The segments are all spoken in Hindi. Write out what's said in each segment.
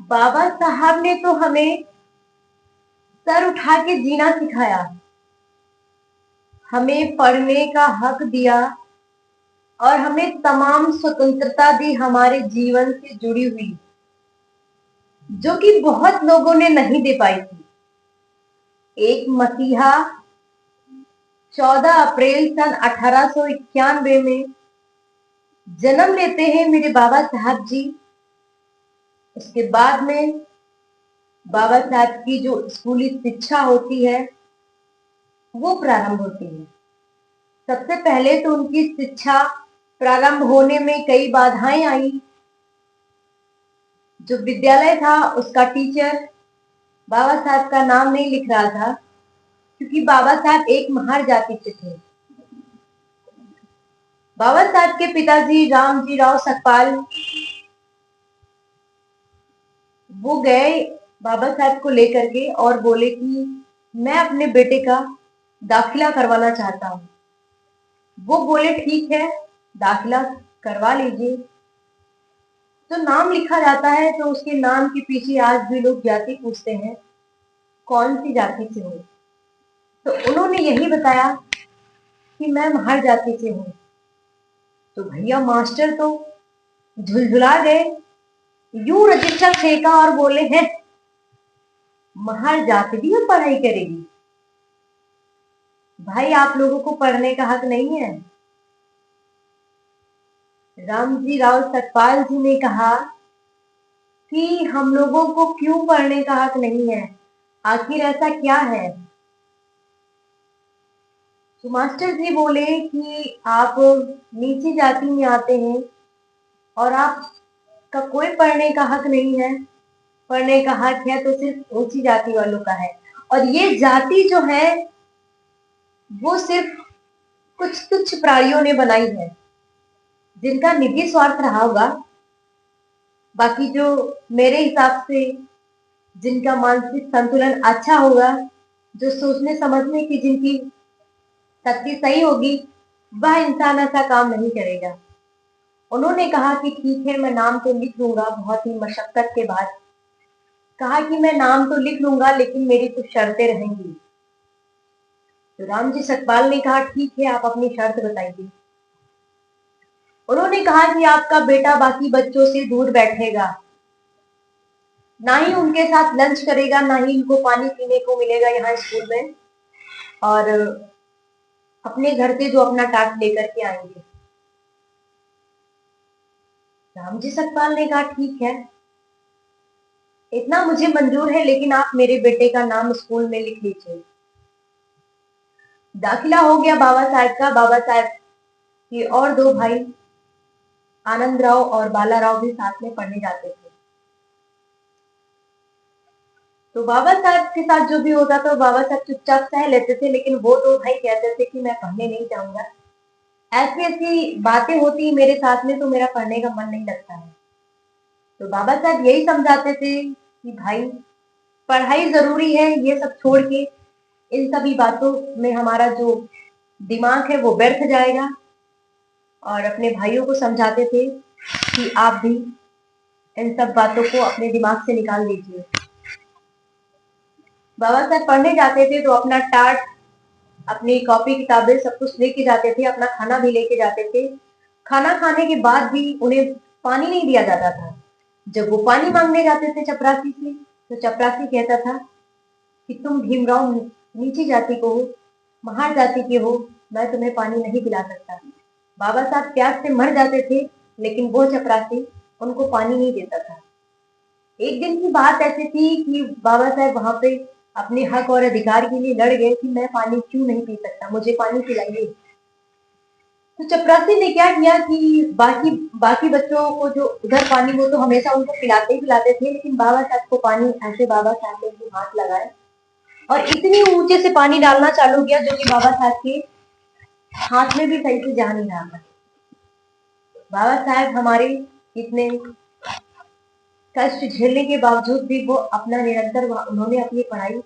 बाबा साहब ने तो हमें सर उठा के जीना सिखाया, हमें पढ़ने का हक दिया और हमें तमाम स्वतंत्रता दी हमारे जीवन से जुड़ी हुई, जो कि बहुत लोगों ने नहीं दे पाई थी। एक मसीहा 14 अप्रैल सन 1891 में जन्म लेते हैं मेरे बाबा साहब जी। उसके बाद में बाबा साहब की जो स्कूली शिक्षा होती है वो प्रारंभ होती है। सबसे पहले तो उनकी शिक्षा प्रारंभ होने में कई बाधाएं आई। जो विद्यालय था उसका टीचर बाबा साहब का नाम नहीं लिख रहा था, क्योंकि बाबा साहब एक महार जाति से थे। बाबा साहब के पिताजी रामजी राव सकपाल, वो गए बाबा साहब को लेकर के और बोले कि मैं अपने बेटे का दाखिला करवाना चाहता हूँ। वो बोले ठीक है, दाखिला करवा लीजिए। तो नाम लिखा जाता है तो उसके नाम के पीछे आज भी लोग जाति पूछते हैं, कौन सी जाति से हो। तो उन्होंने यही बताया कि मैं महार जाति से हूँ। तो भैया मास्टर तो झुलझुला गए, यूं रजिस्टर फेंका और बोले हैं महार जाति भी अब पढ़ाई करेगी? भाई आप लोगों को पढ़ने का हक नहीं है। रामजी राव सकपाल जी ने कहा कि हम लोगों को क्यों पढ़ने का हक नहीं है, आखिर ऐसा क्या है। तो मास्टर जी बोले कि आप नीची जाति में आते हैं और आपका कोई पढ़ने का हक नहीं है। पढ़ने का हक है तो सिर्फ ऊंची जाति वालों का है, और ये जाति जो है वो सिर्फ कुछ तुच्छ प्राणियों ने बनाई है, जिनका निजी स्वार्थ रहा होगा। बाकी जो मेरे हिसाब से जिनका मानसिक संतुलन अच्छा होगा, जो सोचने समझने की जिनकी शक्ति सही होगी, वह इंसान ऐसा काम नहीं करेगा। उन्होंने कहा कि ठीक है मैं नाम तो लिख लूंगा। बहुत ही मशक्कत के बाद कहा कि मैं नाम तो लिख लूंगा लेकिन मेरी कुछ शर्तें रहेंगी। तो रामजी सतपाल ने कहा ठीक है, आप अपनी शर्त बताइए। उन्होंने कहा कि आपका बेटा बाकी बच्चों से दूर बैठेगा, ना ही उनके साथ लंच करेगा, ना ही उनको पानी पीने को मिलेगा यहाँ स्कूल में, और अपने घर से जो अपना टाट लेकर के आएंगे। रामजी सतपाल ने कहा ठीक है, इतना मुझे मंजूर है, लेकिन आप मेरे बेटे का नाम स्कूल में लिख लीजिए। दाखिला हो गया बाबा साहब का। बाबा साहब के और दो भाई आनंद राव और बाला राव भी साथ में पढ़ने जाते थे। तो बाबा साहब के साथ जो भी होता था बाबा साहब चुपचाप सह लेते थे, लेकिन वो दो भाई कहते थे कि मैं पढ़ने नहीं जाऊंगा। ऐसी ऐसी बातें होती मेरे साथ में तो मेरा पढ़ने का मन नहीं लगता है। तो बाबा साहब यही समझाते थे कि भाई पढ़ाई जरूरी है, ये सब छोड़ के इन सभी बातों में हमारा जो दिमाग है वो व्यर्थ जाएगा। और अपने भाइयों को समझाते थे कि आप भी इन सब बातों को अपने दिमाग से निकाल दीजिए। बाबा साहब पढ़ने जाते थे तो अपना टाट, अपनी कॉपी किताबें सब कुछ लेके जाते थे, अपना खाना भी लेके जाते थे। खाना खाने के बाद भी उन्हें पानी नहीं दिया जाता था। जब वो पानी मांगने जाते थे चपरासी से, तो चपरासी कहता था कि तुम भीमराव नीची जाति को हो, महार जाति के हो, मैं तुम्हें पानी नहीं पिला सकता। बाबा साहब प्यास से मर जाते थे, लेकिन वो चपरासी उनको पानी नहीं देता था। एक दिन की बात ऐसी थी कि बाबा साहब वहां पे अपने हक और अधिकार के लिए लड़ गए कि मैं पानी क्यों नहीं पी सकता, मुझे पानी पिलाइए। तो चपरासी ने क्या किया कि बाकी बाकी बच्चों को जो उधर पानी, वो तो हमेशा उनको पिलाते ही पिलाते थे, लेकिन बाबा साहब को पानी ऐसे बाबा साहब ने भी हाथ लगाए और इतनी ऊंचे से पानी डालना चालू किया जो कि बाबा साहब के हाथ में भी सही से जा नहीं रहा था। बाबा साहब हमारे इतने कष्ट झेलने के बावजूद भी वो अपना निरंतर उन्होंने अपनी पढ़ाई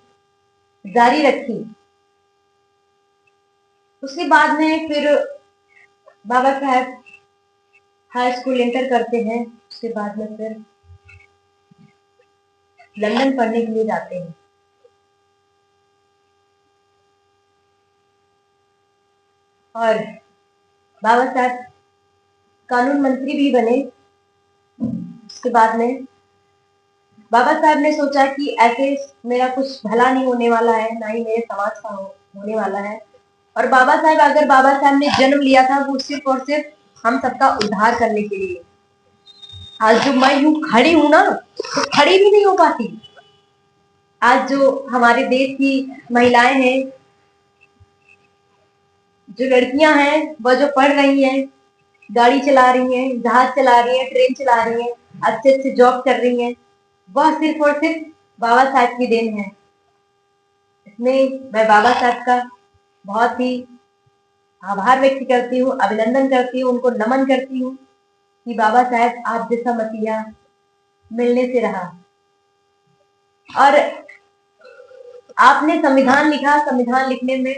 जारी रखी। उसके बाद में फिर बाबा साहब हाई स्कूल एंटर करते हैं। उसके बाद में फिर लंदन पढ़ने के लिए जाते हैं। और बाबा साहब कानून मंत्री भी बने। उसके बाद में बाबा साहब ने सोचा कि ऐसे मेरा कुछ भला नहीं होने वाला है, ना ही मेरे समाज का होने वाला है। और बाबा साहब ने जन्म लिया था वो सिर्फ और सिर्फ हम सबका उद्धार करने के लिए। आज जो मैं यूं खड़ी हूं ना, तो खड़ी भी नहीं हो पाती। आज जो हमारे देश की महिलाएं हैं, जो लड़कियां हैं, वह जो पढ़ रही हैं, गाड़ी चला रही हैं, जहाज चला रही हैं, ट्रेन चला रही हैं, अच्छे अच्छे जॉब कर रही हैं, वह सिर्फ और सिर्फ बाबा साहब की देन है। इसमें मैं बाबा साहब का बहुत ही आभार व्यक्त करती हूँ, अभिनंदन करती हूँ, उनको नमन करती हूँ कि बाबा साहब आप जैसा मसीहा मिलने से रहा। और आपने संविधान लिखा, संविधान लिखने में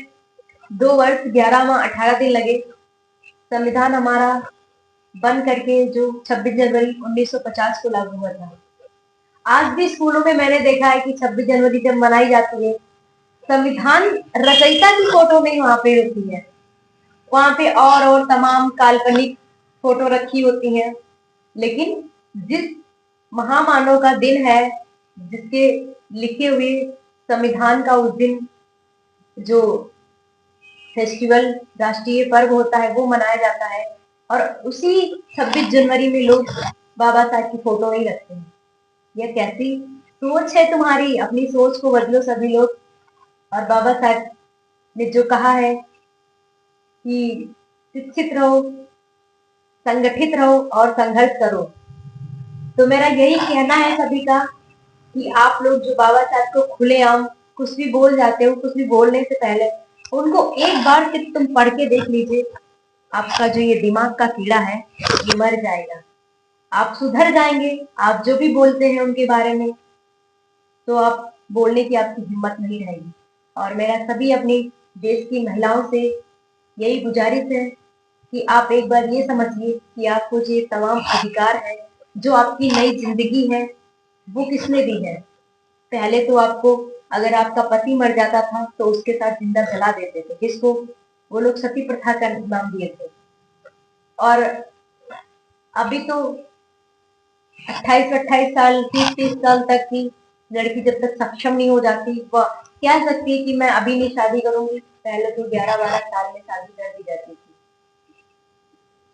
2 वर्ष 11 माह 18 दिन लगे। संविधान हमारा बन करके जो 26 जनवरी 1950 को लागू हुआ था। आज भी स्कूलों में मैंने देखा है कि 26 जनवरी जब मनाई जाती है, संविधान रचयिता की फोटो नहीं वहां पे होती है, वहां पे और तमाम काल्पनिक फोटो रखी होती हैं। लेकिन जिस महामानव का दिन है, जिसके लिखे हुए संविधान का उस दिन जो फेस्टिवल, राष्ट्रीय पर्व होता है, वो मनाया जाता है। और उसी 26 जनवरी में लोग बाबा साहब की फोटो नहीं रखते हैं। यह कैसी सोच है तुम्हारी? अपनी सोच को बदलो सभी लोग। और बाबा साहब ने जो कहा है कि शिक्षित रहो, संगठित रहो और संघर्ष करो, तो मेरा यही कहना है सभी का कि आप लोग जो बाबा साहब को खुलेआम कुछ भी बोल जाते हो, कुछ भी बोलने से पहले उनको एक बार सिर्फ तुम पढ़ के देख लीजिए। आपका जो ये दिमाग का कीड़ा है ये मर जाएगा, आप सुधर जाएंगे। आप जो भी बोलते हैं उनके बारे में, तो आप बोलने की आपकी हिम्मत नहीं रहेगी। और मेरा सभी अपनी देश की महिलाओं से यही गुजारिश है कि आप एक बार ये समझिए कि आपको ये तमाम अधिकार है, जो आपकी नई जिंदगी है, वो किसने दी है। पहले तो आपको, अगर आपका पति मर जाता था तो उसके साथ जिंदा जला देते थे, जिसको वो लोग सती प्रथा का नाम दिए थे। और अभी तो 28-28 साल, 30-30 साल तक की लड़की जब तक सक्षम नहीं हो जाती, वह कह सकती है कि मैं अभी नहीं शादी करूंगी। पहले तो 11-12 साल में शादी कर दी जाती थी।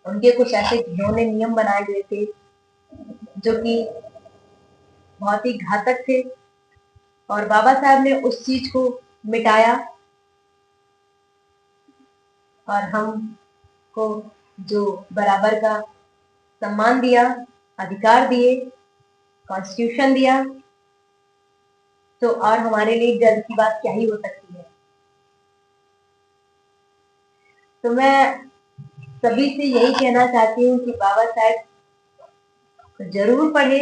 उनके कुछ ऐसे घिनौने नियम बनाए गए थे जो कि बहुत ही घातक थे, और बाबा साहब ने उस चीज को मिटाया और हमको जो बराबर का सम्मान दिया, अधिकार दिए, कॉन्स्टिट्यूशन दिया, तो और हमारे लिए गर्व की बात क्या ही हो सकती है। तो मैं सभी से यही कहना चाहती हूँ कि बाबा साहब जरूर पढ़े,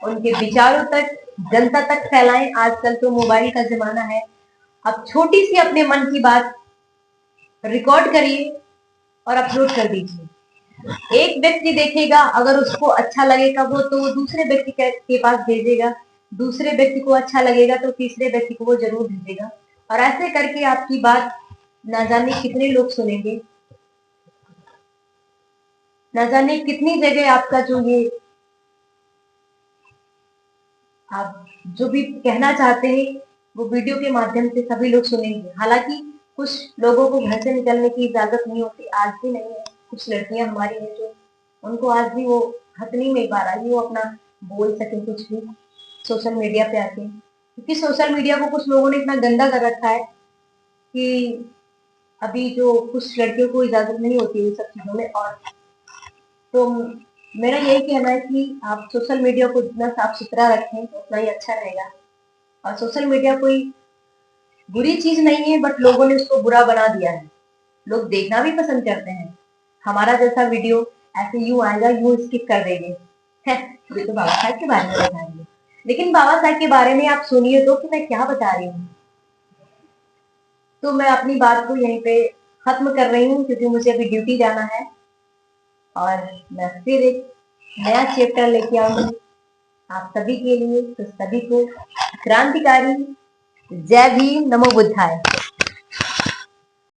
उनके विचारों तक, जनता तक फैलाएं। आजकल तो मोबाइल का जमाना है, अब छोटी सी अपने मन की बात रिकॉर्ड करिए और अपलोड कर दीजिए। एक व्यक्ति देखेगा, अगर उसको अच्छा लगेगा वो दूसरे व्यक्ति के पास भेजेगा, दूसरे व्यक्ति को अच्छा लगेगा तो तीसरे व्यक्ति को वो जरूर भेजेगा। और ऐसे करके आपकी बात ना जाने कितने लोग सुनेंगे, ना जाने कितनी जगह आपका जो ये आप जो भी कहना चाहते हैं वो वीडियो के माध्यम से सभी लोग सुनेंगे। हालांकि कुछ लोगों को घर से निकलने की इजाजत नहीं होती, आज भी नहीं है। कुछ लड़कियां हमारी हैं जो, उनको आज भी वो हक नहीं मिल पा रहा है वो अपना बोल सके कुछ भी सोशल मीडिया पे आके, क्योंकि सोशल मीडिया को कुछ लोगों ने इतना गंदा कर रखा है कि अभी जो कुछ लड़कियों को इजाजत नहीं होती इन सब चीजों में। और तो मेरा यही कहना है कि आप सोशल मीडिया को जितना साफ सुथरा रखें उतना ही अच्छा रहेगा। और सोशल मीडिया कोई बुरी चीज नहीं है, बट लोगों ने उसको बुरा बना दिया है। लोग देखना भी पसंद करते हैं। हमारा जैसा वीडियो ऐसे यूं आएगा, यूं स्किप कर देंगे, है ये तो बाबा साहब के बारे में बताएंगे। लेकिन बाबा साहब के बारे में आप सुनिए तो कि मैं क्या बता रही हूँ। तो मैं अपनी बात को यहीं पे खत्म कर रही हूँ, क्योंकि मुझे अभी ड्यूटी जाना है और मैं फिर एक नया चैप्टर लेके आऊंगी। आप सभी के लिए, तो सभी को क्रांतिकारी जय भीम, नमो बुद्धाय।